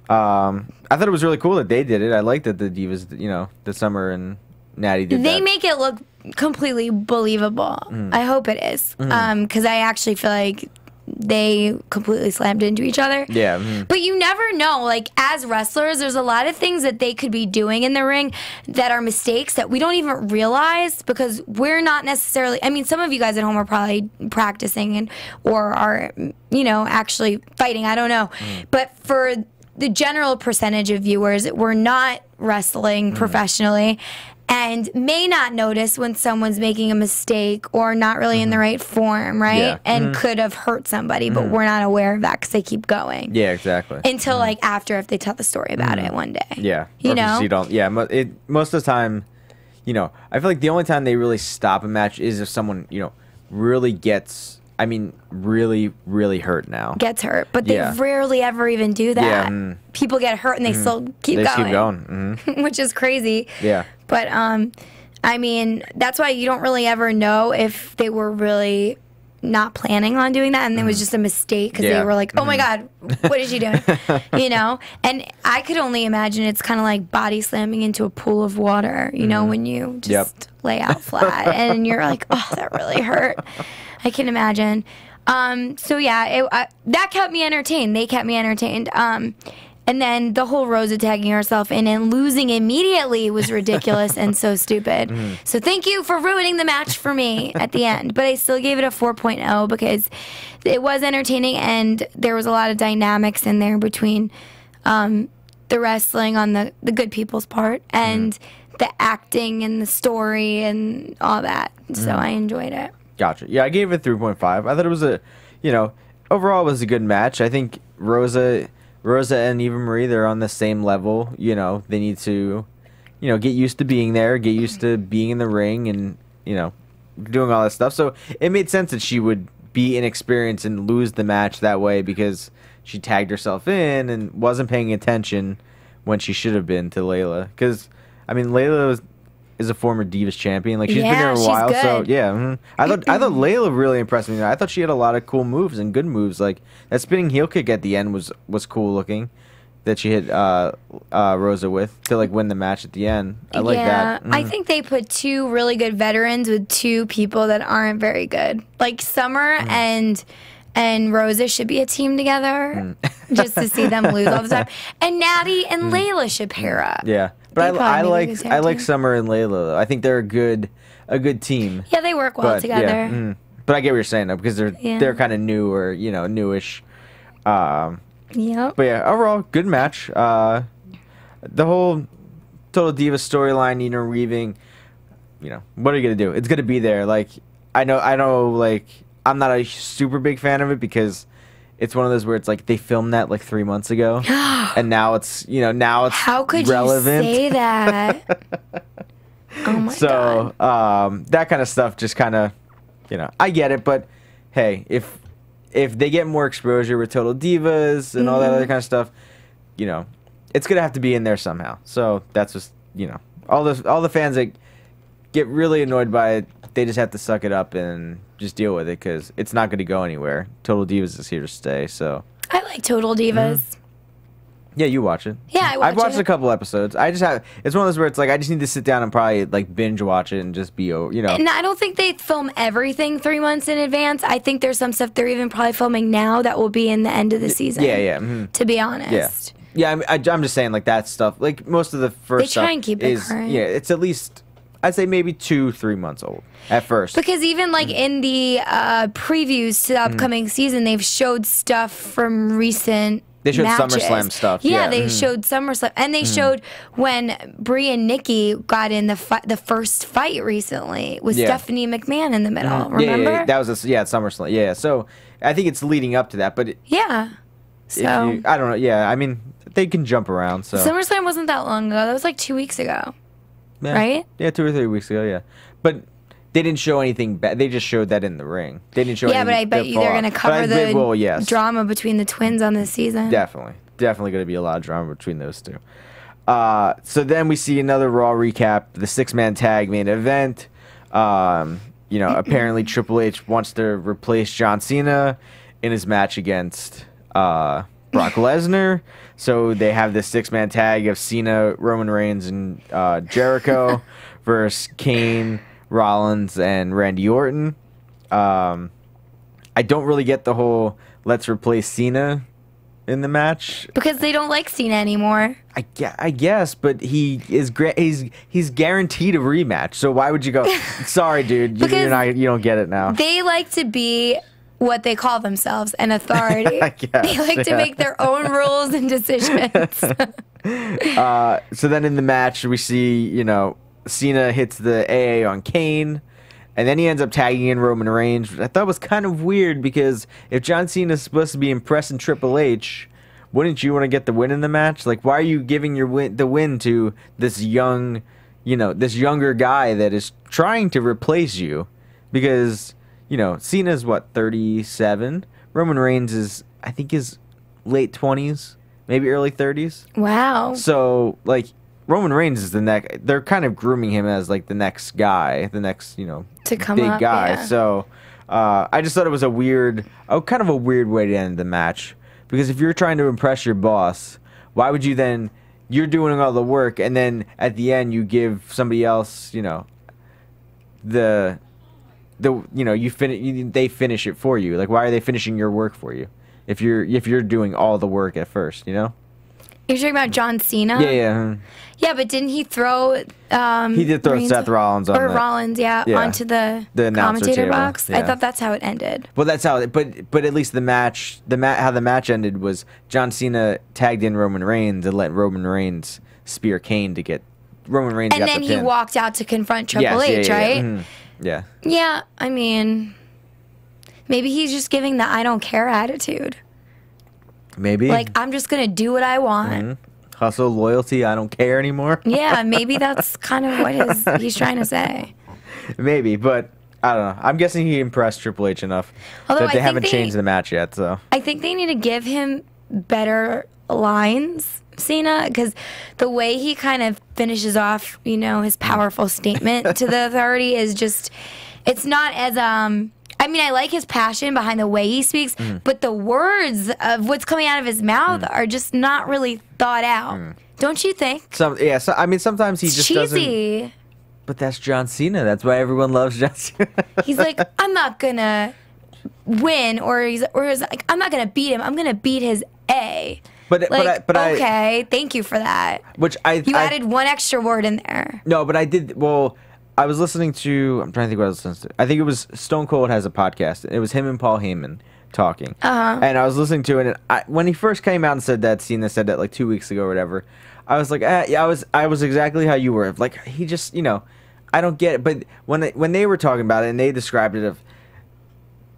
I thought it was really cool that they did it. I like that the Divas, the Summer and Natty did that. They make it look completely believable. I hope it is. Because I actually feel like they completely slammed into each other. Yeah. But you never know. Like, as wrestlers, there's a lot of things that they could be doing in the ring that are mistakes that we don't even realize because we're not necessarily... I mean, some of you guys at home are probably practicing or are, actually fighting. I don't know. But for the general percentage of viewers, we're not wrestling professionally and may not notice when someone's making a mistake or not really in the right form, right? Yeah. And could have hurt somebody, but we're not aware of that because they keep going. Yeah, exactly. Until like after, if they tell the story about it one day. Yeah. You know? You don't. Yeah. Most of the time, I feel like the only time they really stop a match is if someone really gets. I mean, really, really hurt now. Gets hurt, but they rarely ever even do that. Yeah. People get hurt and they still keep going. Keep going. Which is crazy. Yeah. But, I mean, that's why you don't really ever know if they were really not planning on doing that and it was just a mistake because they were like, oh my God, what is she doing? And I could only imagine it's kind of like body slamming into a pool of water, when you just lay out flat and you're like, oh, that really hurt. I can imagine. So yeah, that kept me entertained. They kept me entertained. And then the whole Rosa tagging herself in and losing immediately was ridiculous and so stupid. So thank you for ruining the match for me at the end. But I still gave it a 4.0 because it was entertaining and there was a lot of dynamics in there between the wrestling on the good people's part and the acting and the story and all that. So I enjoyed it. Gotcha. Yeah, I gave it 3.5. I thought it was a overall, it was a good match. I think Rosa and Eva Marie, they're on the same level. You know, they need to, you know, get used to being there, get used to being in the ring, and you know, doing all that stuff. So it made sense that she would be inexperienced and lose the match that way because she tagged herself in and wasn't paying attention when she should have been to Layla. Because I mean, Layla is a former Divas champion. Like she's been there a while. Good. So yeah, I thought Layla really impressed me. I thought she had a lot of cool moves and good moves. Like that spinning heel kick at the end was cool looking. That she hit Rosa with to like win the match at the end. I like that. I think they put two really good veterans with two people that aren't very good. Like Summer and Rosa should be a team together just to see them lose all the time. And Natty and Layla should pair up. Yeah, but I like Summer and Layla though. I think they're a good team. Yeah, they work well together. Yeah, but I get what you're saying though because they're kind of new or you know newish. Yep. But yeah, overall, good match. The whole Total Divas storyline, weaving, what are you gonna do? It's gonna be there. Like, I know, like, I'm not a super big fan of it because it's one of those where it's like they filmed that like 3 months ago, and now it's how could relevant. you say that? Oh my god. So that kind of stuff just kind of, I get it, but hey, if they get more exposure with Total Divas and all that other kind of stuff, it's gonna have to be in there somehow. So that's just all the fans that get really annoyed by it, they just have to suck it up and just deal with it because it's not gonna go anywhere. Total Divas is here to stay. So I like Total Divas. Yeah, you watch it. Yeah, I've watched a couple episodes. It's one of those where it's like I just need to sit down and probably like binge watch it and just be And I don't think they film everything 3 months in advance. I think there's some stuff they're even probably filming now that will be in the end of the season. Yeah. To be honest. Yeah, I'm just saying like that stuff. Like most of the first they try stuff and keep it current. Yeah, it's at least I'd say maybe 2-3 months old at first. Because even like in the previews to the upcoming season, they've showed stuff from recent. They showed matches. SummerSlam stuff. Yeah, they showed SummerSlam, and they showed when Brie and Nikki got in the first fight recently with Stephanie McMahon in the middle. Remember? Yeah, that was SummerSlam. Yeah, so I think it's leading up to that, but so I don't know. Yeah, I mean they can jump around. So SummerSlam wasn't that long ago. That was like 2 weeks ago, right? Yeah, 2 or 3 weeks ago. Yeah, but. They didn't show anything bad. They just showed that in the ring. They didn't show anything. Yeah, but I bet you they're going to cover the drama between the twins on this season. Definitely going to be a lot of drama between those two. So then we see another Raw recap, the 6-man tag main event. Apparently Triple H wants to replace John Cena in his match against Brock Lesnar. So they have this 6-man tag of Cena, Roman Reigns, and Jericho versus Kane, Rollins, and Randy Orton. I don't really get the whole let's replace Cena in the match because they don't like Cena anymore. I guess, but he's guaranteed a rematch. So why would you go? Sorry, dude, you don't get it now. They like to be what they call themselves, an authority. They like to make their own rules and decisions. So then in the match we see Cena hits the AA on Kane, and then he ends up tagging in Roman Reigns, which I thought was kind of weird because if John Cena is supposed to be impressing Triple H, wouldn't you want to get the win in the match? Like, why are you giving the win to this younger guy that is trying to replace you? Because Cena's what, 37? Roman Reigns is, I think, his late 20s, maybe early 30s. Wow. So like. Roman Reigns is the next. They're kind of grooming him as like the next guy, the next to come big up, guy. Yeah. So I just thought it was kind of a weird way to end the match because if you're trying to impress your boss, why would you then? You're doing all the work and then at the end you give somebody else, they finish it for you. Like why are they finishing your work for you if you're doing all the work at first? You're talking about John Cena? Yeah. Yeah, but didn't he throw... he did throw Seth Rollins on Rollins, onto the commentator box? Yeah. I thought that's how it ended. Well, that's how it... But at least the match... how the match ended was John Cena tagged in Roman Reigns and let Roman Reigns spear Kane to get... Roman Reigns got the pin. And then he walked out to confront Triple H, right? Yeah. Yeah, I mean... Maybe he's just giving the I don't care attitude. Maybe. Like, I'm just going to do what I want. Hustle, loyalty, I don't care anymore. Yeah, maybe that's kind of what he's trying to say. Maybe, but I don't know. I'm guessing he impressed Triple H enough Although that they haven't changed the match yet. So I think they need to give him better lines, Cena, because the way he kind of finishes off, you know, his powerful statement to the authority is just, it's not as I mean, I like his passion behind the way he speaks, but the words of what's coming out of his mouth are just not really thought out. Don't you think? I mean, sometimes he just cheesy. doesn't. But that's John Cena. That's why everyone loves John Cena. He's like, I'm not gonna win, or he's like, I'm not gonna beat him. I'm gonna beat his A. But okay, thank you for that. Which you added one extra word in there. No, but I did. Well, I was listening to. I'm trying to think what I was listening to. I think it was Stone Cold has a podcast. It was him and Paul Heyman talking, and I was listening to it. And when he first came out and said that, Cena said that like 2 weeks ago or whatever. I was like, yeah, I was exactly how you were. Like he just, you know, I don't get it. But when they were talking about it and they described it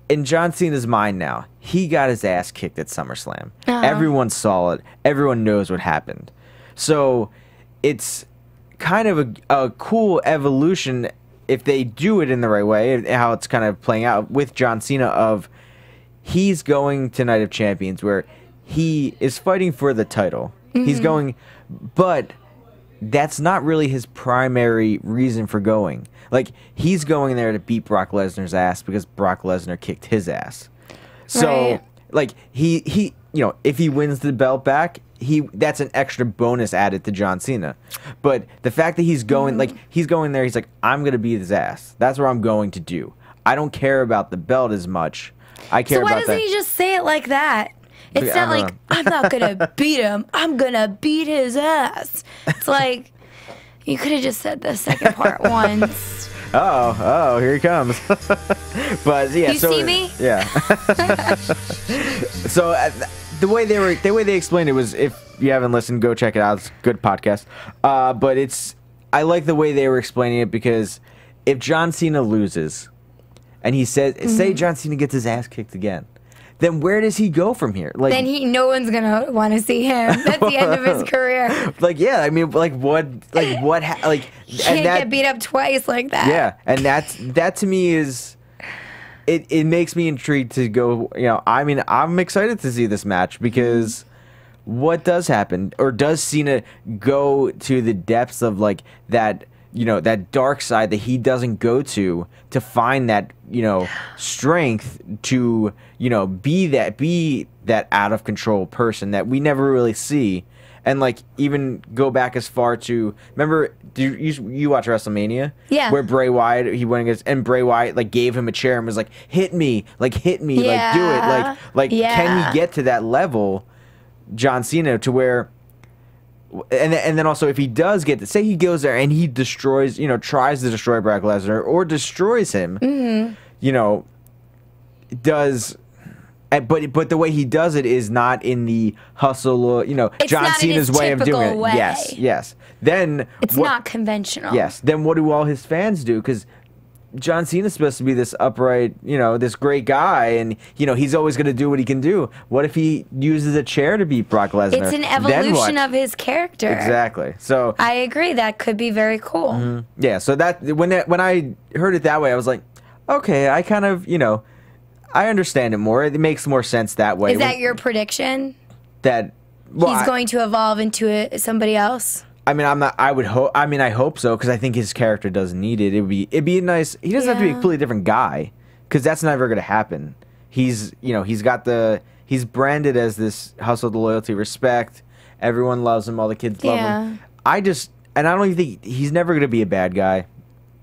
in John Cena's mind now, he got his ass kicked at SummerSlam. Everyone saw it. Everyone knows what happened. So it's kind of a cool evolution if they do it in the right way, how it's kind of playing out with John Cena of he's going to Night of Champions where he is fighting for the title. He's going, but that's not really his primary reason for going. Like, he's going there to beat Brock Lesnar's ass because Brock Lesnar kicked his ass. So, like, he you know, if he wins the belt back, that's an extra bonus added to John Cena. But the fact that he's going, like, he's going there, he's like, I'm going to beat his ass. That's what I'm going to do. I don't care about the belt as much. I care about that. So why doesn't he just say it like that? It's not like, I'm not going to beat him. I'm going to beat his ass. It's like, you could have just said the second part once. Oh, here he comes. But yeah, you see me? Yeah. So the way they explained it was, if you haven't listened, go check it out. It's a good podcast. But I like the way they were explaining it because if John Cena loses, and he says, say John Cena gets his ass kicked again, then where does he go from here? Like, then no one's gonna want to see him. That's the end of his career. Like, yeah, I mean, what, you can't get beat up twice like that. Yeah, and that to me is, it makes me intrigued to go. You know, I mean, I'm excited to see this match because what does happen, or does Cena go to the depths of like that? You know, that dark side that he doesn't go to find that, you know, strength to, you know, be that out of control person that we never really see. And like, even go back as far to, remember, you watch WrestleMania? Yeah. Where Bray Wyatt, he went against, and Bray Wyatt like gave him a chair and was like, hit me, like do it. Like can he get to that level, John Cena, to where, and then also if he does get to, say he goes there and he destroys, you know, tries to destroy Brock Lesnar or destroys him, you know, but the way he does it is not in the hustle, you know, it's John Cena's way of doing it. Yes. Then it's not conventional. Yes. Then what do all his fans do? Because John Cena's supposed to be this upright, you know, this great guy, and, you know, he's always going to do what he can do. What if he uses a chair to beat Brock Lesnar? It's an evolution of his character. Exactly. So I agree. That could be very cool. Yeah. So that when I heard it that way, I was like, okay, I kind of, you know, I understand it more. It makes more sense that way. Is that your prediction? That he's going to evolve into somebody else? I mean, I'm not. I would hope. I mean, I hope so because I think his character doesn't need it. It'd be a nice. He doesn't have to be a completely different guy because that's never going to happen. He's, you know, he's branded as this hustle, the loyalty, respect. Everyone loves him. All the kids love him. I don't even think he's never going to be a bad guy.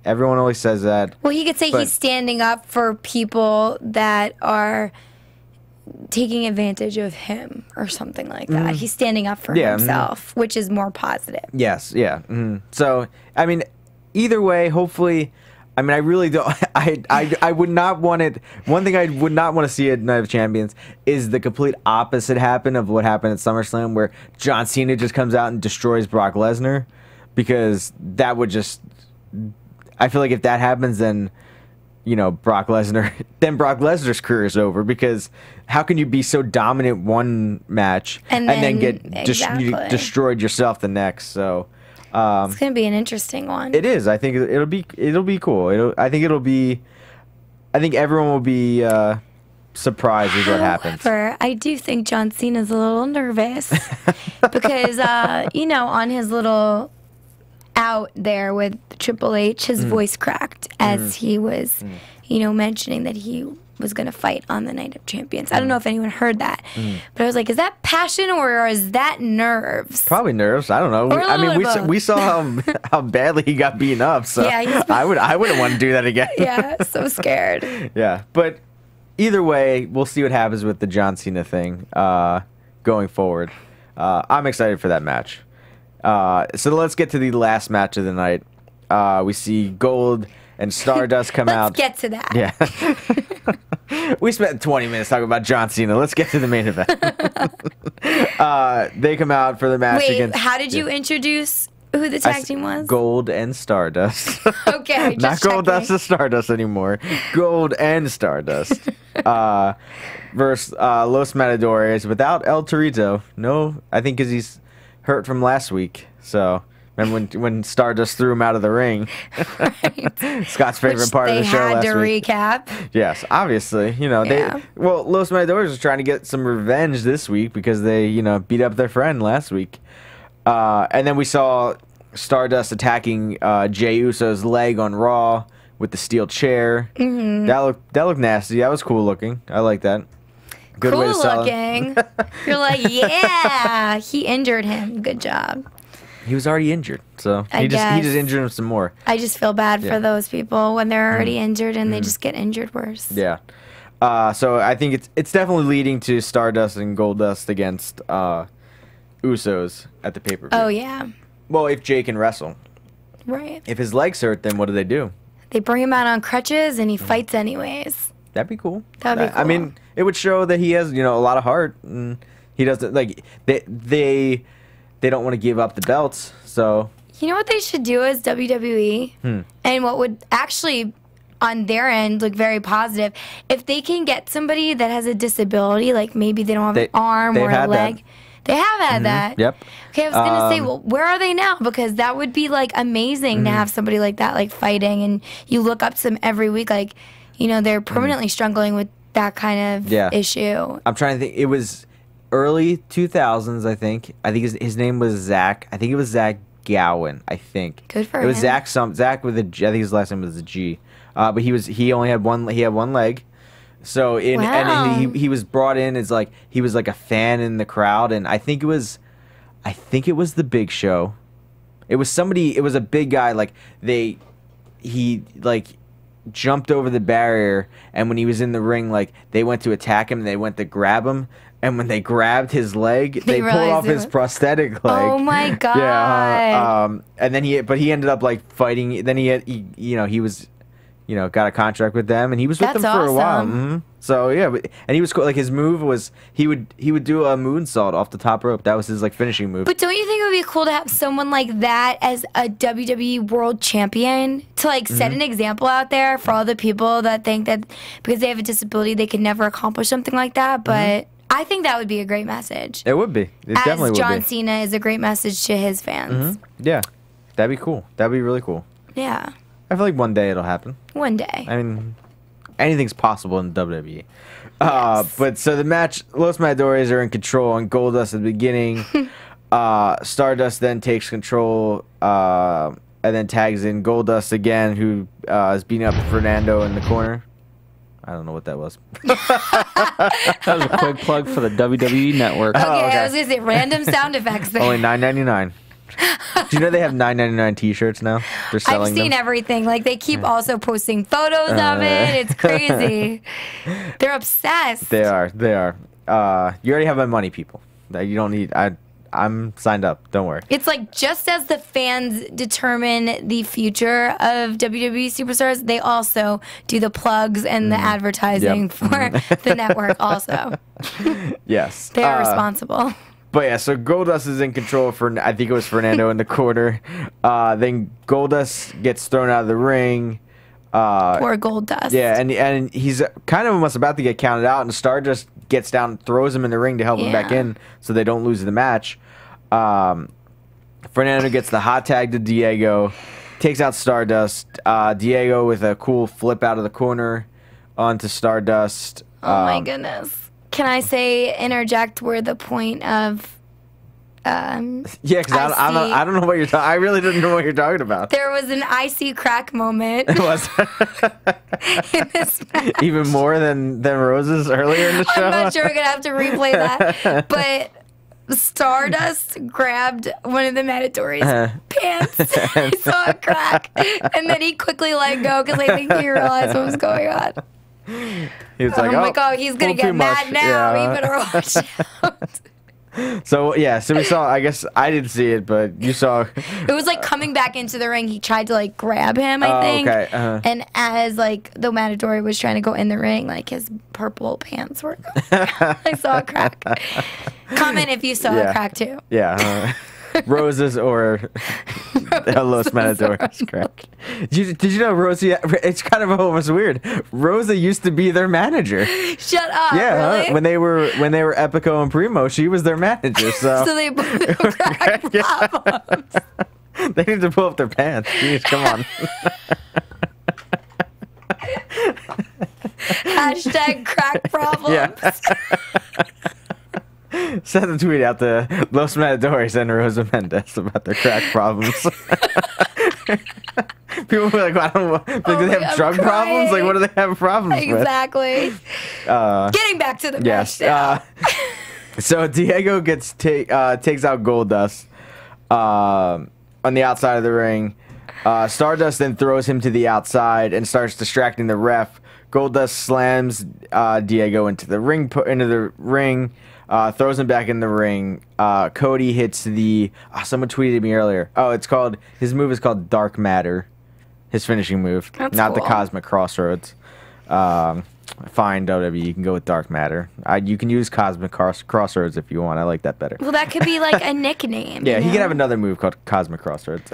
Everyone always says that. Well, he could say he's standing up for people that are taking advantage of him or something like that. He's standing up for himself, which is more positive. Yes, yeah. So, I mean, either way, hopefully, I mean, I really don't, I would not want it, one thing I would not want to see at Night of Champions is the complete opposite happen of what happened at SummerSlam, where John Cena just comes out and destroys Brock Lesnar, because that would just, I feel like if that happens, then you know, Brock Lesnar, then Brock Lesnar's career is over, because how can you be so dominant one match and then get destroyed yourself the next? So it's gonna be an interesting one. it is. I think it'll be cool. I think everyone will be surprised with what happens. However, I do think John Cena's a little nervous because you know, on his little out there with Triple H, his voice cracked as he was, you know, mentioning that he was going to fight on the Night of Champions. I don't know if anyone heard that, but I was like, is that passion or is that nerves? Probably nerves. I don't know. I mean, we saw how badly he got beaten up. So yeah, I wouldn't want to do that again. Yeah, so scared. Yeah, but either way, we'll see what happens with the John Cena thing going forward. I'm excited for that match. So let's get to the last match of the night. We see Gold and Stardust come out. Let's get to that. Yeah. We spent 20 minutes talking about John Cena. Let's get to the main event. They come out for the match against... Wait, how did you introduce who the tag team was? Gold and Stardust. Okay, just not Goldust and Stardust anymore. Gold and Stardust. Versus Los Matadores without El Torito. No, I think because he's hurt from last week. So remember when Stardust threw him out of the ring? Right. Scott's favorite part of the show last week. They had to recap. Yes, obviously. You know, Los Matadores are trying to get some revenge this week because they, you know, beat up their friend last week. And then we saw Stardust attacking Jey Uso's leg on Raw with the steel chair. Mm-hmm. That looked nasty. That was cool looking. I like that. Good way to sell looking. You're like, yeah, he injured him. Good job. He was already injured, so he just injured him some more. I just feel bad for those people when they're already injured and they just get injured worse. Yeah. So I think it's definitely leading to Stardust and Goldust against Usos at the pay-per-view. Oh yeah. Well, if Jay can wrestle. Right. If his legs hurt, then what do? They bring him out on crutches and he fights anyways. That'd be cool. That'd be cool. I mean, it would show that he has, you know, a lot of heart, and he doesn't like they don't want to give up the belts. So you know what they should do as WWE, and what would actually on their end look very positive if they can get somebody that has a disability, like maybe they don't have an arm or a leg. That. They have had that. Yep. Okay, I was gonna say, well, where are they now? Because that would be like amazing to have somebody like that, like fighting, and you look up to them every week, like. You know, they're permanently struggling with that kind of issue. I'm trying to think. It was early 2000s, I think. I think his name was Zach. I think it was Zach Gowen, I think. Good for him. It was Zach with a G. I think his last name was a G. But he only had one leg. So and he was brought in as like he was like a fan in the crowd, and I think it was the Big Show. It was somebody. It was a big guy. Like he jumped over the barrier, and when he was in the ring, like they went to attack him, and they went to grab him, and when they grabbed his leg, they pulled off his prosthetic leg. Oh my god! Yeah, and then he ended up like fighting. Then he was, you know, got a contract with them, and he was with them for a while. Mm-hmm. So yeah, and he was cool. Like his move was he would do a moonsault off the top rope. That was his like finishing move. But don't you think it would be cool to have someone like that as a WWE World Champion to like set an example out there for all the people that think that because they have a disability they could never accomplish something like that? But I think that would be a great message. It would be. It definitely would be. As John Cena is a great message to his fans. Yeah, that'd be cool. That'd be really cool. Yeah. I feel like one day it'll happen. One day. I mean, anything's possible in WWE. Yes. But so the match, Los Matadores are in control and Goldust at the beginning. Stardust then takes control and then tags in Goldust again, who is beating up Fernando in the corner. I don't know what that was. That was a quick plug for the WWE Network. Okay, I was going to say random sound effects there. Only $9.99. Do you know they have $9.99 T-shirts now? They're selling I've seen everything. Like they keep also posting photos of it. It's crazy. They're obsessed. They are. You already have my money, people. You don't need. I'm signed up. Don't worry. It's like just as the fans determine the future of WWE superstars, they also do the plugs and the advertising for the network. Also, yes, they are responsible. But yeah, so Goldust is in control for, I think it was Fernando in the corner. Then Goldust gets thrown out of the ring. Poor Goldust. Yeah, and he's kind of almost about to get counted out, and Stardust gets down, throws him in the ring to help him back in, so they don't lose the match. Fernando gets the hot tag to Diego, takes out Stardust. Diego with a cool flip out of the corner onto Stardust. Oh my goodness! Can I interject where the point of? Yeah, because I don't know what you're talking. I really didn't know what you're talking about. There was an icy crack moment. It was in this match. Even more than Rose's earlier in the show. I'm not sure we're gonna have to replay that, but Stardust grabbed one of the Mandatory's pants. I saw a crack, and then he quickly let go because I think he realized what was going on. He was like, "Oh, he's gonna get mad now. He better watch out." So we saw. I guess I didn't see it, but you saw. It was like coming back into the ring. He tried to like grab him, I think. Okay. And as like the mandatory was trying to go in the ring, like his purple pants were. I saw a crack. Comment if you saw a crack too. Yeah. Roses or Los Matadores crack. Did you know Rosie? It's kind of almost weird. Rosa used to be their manager. Shut up. Yeah, really? when they were Epico and Primo, she was their manager. So, so they both have crack problems. They need to pull up their pants. Jeez, come on. Hashtag crack problems. Yeah. Send a tweet out to Los Matadores and Rosa Mendez about their crack problems. People were like, I don't know. Like, do they have drug problems? Like, what do they have problems with? Exactly. Getting back to the match. So Diego takes out Goldust on the outside of the ring. Stardust then throws him to the outside and starts distracting the ref. Goldust slams Diego into the ring. Throws him back in the ring. Cody hits the. Someone tweeted me earlier. His move is called Dark Matter. His finishing move, That's not cool. the Cosmic Crossroads. Fine, WWE. You can go with Dark Matter. You can use Cosmic Crossroads if you want. I like that better. Well, that could be like a nickname. Yeah, he can have another move called Cosmic Crossroads.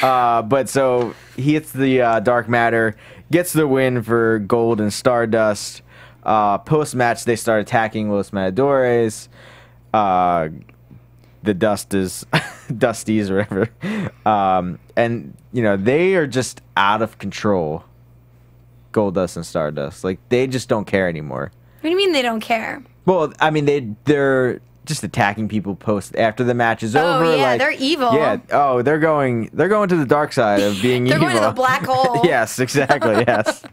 But so he hits the Dark Matter, gets the win for Gold and Stardust. Post-match, they start attacking Los Matadores, the Dusties or whatever. And, they are just out of control, Goldust and Stardust. Like, they just don't care anymore. What do you mean they don't care? Well, I mean, they're just attacking people after the match is over. Oh, yeah, like, they're evil. Yeah. Oh, they're going to the dark side of being they're evil. They're going to the black hole. Yes, exactly. Yes.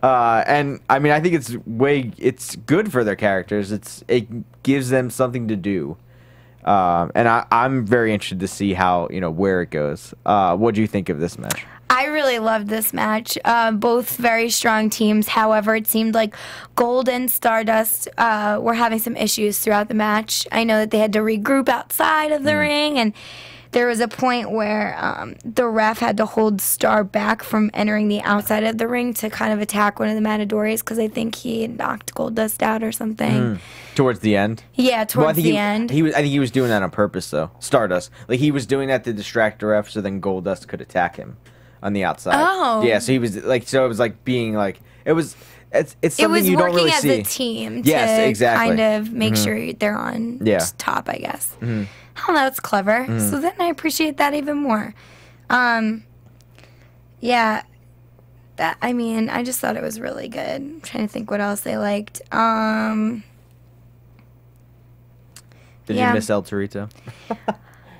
And I mean, I think it's good for their characters. It gives them something to do. And I'm very interested to see how where it goes. What do you think of this match? I really loved this match. Both very strong teams. However, it seemed like Gold and Stardust were having some issues throughout the match. I know that they had to regroup outside of the ring, and there was a point where the ref had to hold Star back from entering the outside of the ring to kind of attack one of the Matadores because I think he had knocked Goldust out or something. Towards the end? Yeah, towards the end. I think he was doing that on purpose, though. Stardust. Like, he was doing that to distract the ref so then Goldust could attack him on the outside. Oh. Yeah, so he was like, so it was like being like, it's something you don't really see. It was working as a team Yes, to exactly. kind of make sure they're on top, I guess. Oh, that's clever. So then I appreciate that even more. Yeah. I just thought it was really good. I'm trying to think what else I liked. Did you miss El Torito?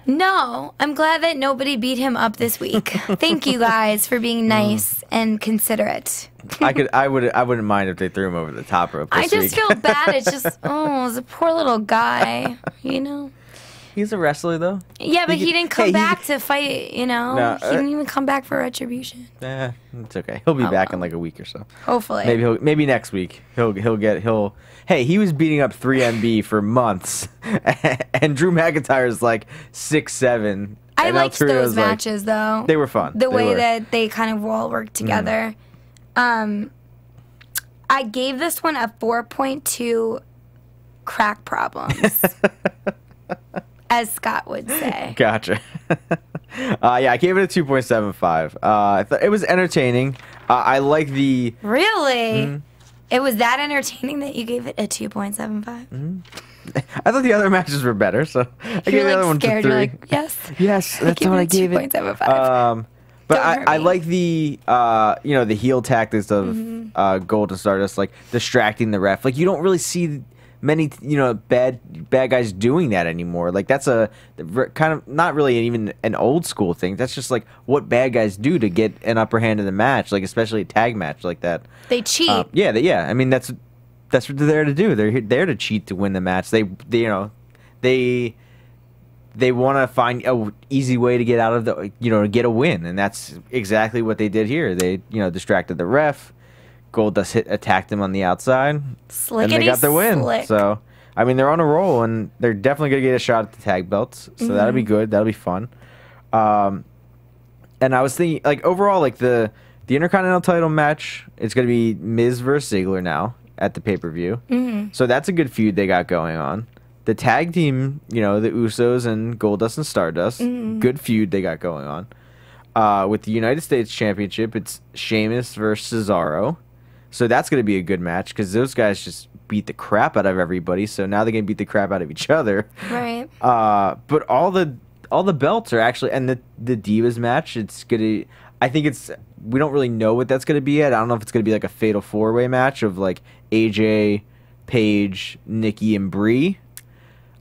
No, I'm glad that nobody beat him up this week. Thank you guys for being nice and considerate. I wouldn't mind if they threw him over the top rope this I just week. feel bad. It's just, it's a poor little guy, He's a wrestler, though. Yeah, but he didn't come back to fight, No, he didn't even come back for retribution. It's okay. He'll be back in like a week or so. Hopefully. Maybe next week. Hey, he was beating up 3MB for months. And Drew McIntyre's like 6'7". I and liked El Torito's those matches, though. They were fun. The way that they kind of all worked together. I gave this one a 4.2 crack problems. As Scott would say. Gotcha. Yeah, I gave it a 2.75. I thought it was entertaining. I like the... Really? It was that entertaining that you gave it a 2.75? I thought the other matches were better, so I gave the other one to 3. You're like, yes. Yes, that's what I gave it. 2.75. But I like the the heel tactics of Gold and Stardust, like distracting the ref. Like you don't really see many bad guys doing that anymore. Like that's a kind of not really even an old school thing. That's just like what bad guys do to get an upper hand in the match, like especially a tag match like that. They cheat. I mean that's what they're there to do. They're there to cheat to win the match. They want to find a easy way to get out of the, to get a win, and that's exactly what they did here. They, distracted the ref. Goldust attacked him on the outside, and they got their win. So, I mean, they're on a roll, and they're definitely gonna get a shot at the tag belts. So that'll be good. That'll be fun. And I was thinking, like overall, like the Intercontinental title match, it's gonna be Miz versus Ziggler now at the pay-per-view. So that's a good feud they got going on. The tag team, the Usos and Goldust and Stardust, good feud they got going on. With the United States Championship, it's Sheamus versus Cesaro. So that's going to be a good match because those guys just beat the crap out of everybody. So now they're going to beat the crap out of each other. Right. But all the belts are actually, and the Divas match, it's going to, I think we don't really know what that's going to be yet. I don't know if it's going to be like a fatal 4-way match of like AJ, Paige, Nikki, and Brie.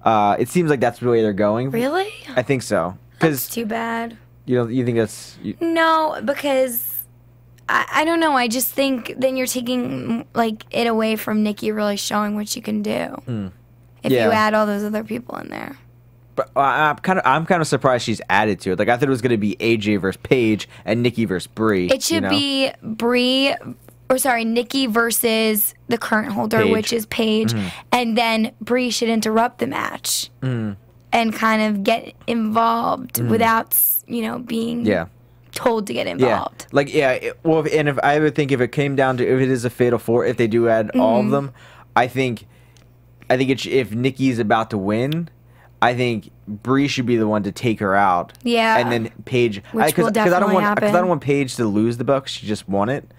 It seems like that's the way they're going. Really? I think so. That's too bad. You think that's... No, because I don't know. I just think then you're taking like it away from Nikki really showing what she can do. If you add all those other people in there. But I'm kind of surprised she's added to it. Like I thought it was going to be AJ versus Paige and Nikki versus Brie. It should be Nikki versus the current holder, Paige. which is Paige, and then Brie should interrupt the match and kind of get involved without, being told to get involved. Yeah, like and if I would think if it came down to if it is a fatal 4, if they do add all of them, I think if Nikki's about to win, I think Brie should be the one to take her out. Yeah, and then Paige, which will definitely happen. Because I don't want Paige to lose the belt. She just won it.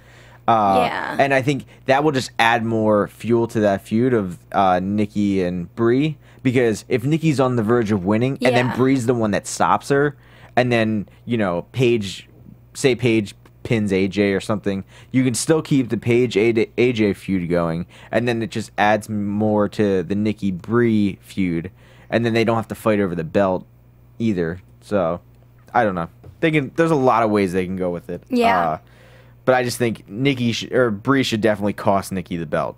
And I think that will just add more fuel to that feud of Nikki and Brie. Because if Nikki's on the verge of winning, and then Brie's the one that stops her, and then, Paige pins AJ or something, you can still keep the Paige AJ feud going. And then it just adds more to the Nikki Brie feud. And then they don't have to fight over the belt either. So, I don't know. There's a lot of ways they can go with it. Yeah. But I just think Brie should definitely cost Nikki the belt.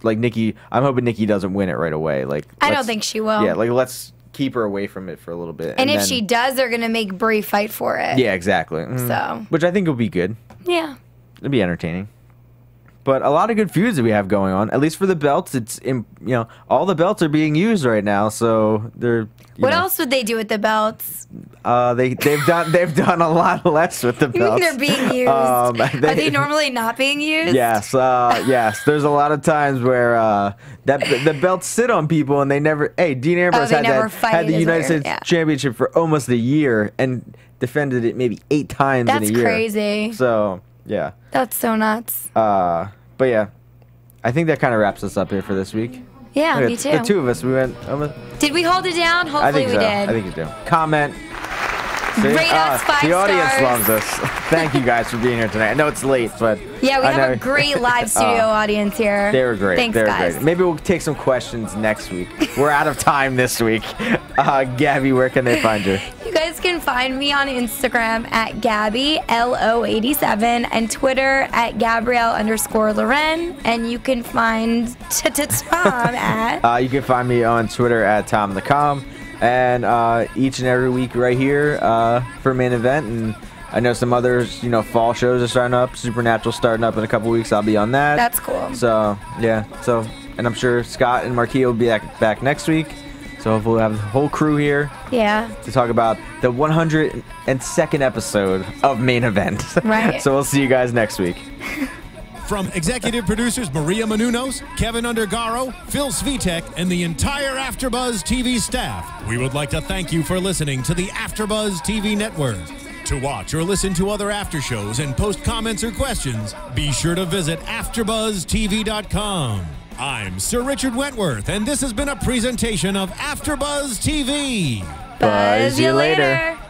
Like Nikki, I'm hoping Nikki doesn't win it right away. Like I don't think she will. Yeah, like let's keep her away from it for a little bit. And if she does, they're gonna make Brie fight for it. Yeah, exactly. So, which I think will be good. Yeah, it'll be entertaining. But a lot of good feuds that we have going on. At least for the belts, it's all the belts are being used right now. So they're. What else would they do with the belts? They've done a lot less with the belts. You mean they're being used? Are they normally not being used? Yes, yes. There's a lot of times where the belts sit on people and they never. Hey, Dean Ambrose had the United States Championship for almost a year and defended it maybe 8 times in a year. That's crazy. So yeah. That's so nuts. But yeah, I think that kind of wraps us up here for this week. Yeah, me too. The two of us, we went. Did we hold it down? Hopefully we did. I think you do. Comment. Rate us 5 the audience stars. loves us. Thank you guys for being here tonight. I know it's late, but yeah, we have a great live studio audience here. They were great. Thanks, guys. Great. Maybe we'll take some questions next week. We're out of time this week. Gabby, where can they find you? You guys can find me on Instagram at GabbyLO87 and Twitter at Gabrielle_Loren. And you can find Tom at. You can find me on Twitter at TomTheCom. And each and every week right here for Main Event. And I know some others, fall shows are starting up. Supernatural starting up in a couple weeks. I'll be on that. That's cool. So, yeah. And I'm sure Scott and Marquis will be back next week. So hopefully we'll have the whole crew here. Yeah. To talk about the 102nd episode of Main Event. Right. So we'll see you guys next week. From executive producers Maria Menounos, Kevin Undergaro, Phil Svitek, and the entire AfterBuzz TV staff, we would like to thank you for listening to the AfterBuzz TV Network. To watch or listen to other after shows and post comments or questions, be sure to visit AfterBuzzTV.com. I'm Sir Richard Wentworth, and this has been a presentation of AfterBuzz TV. Buzz you later.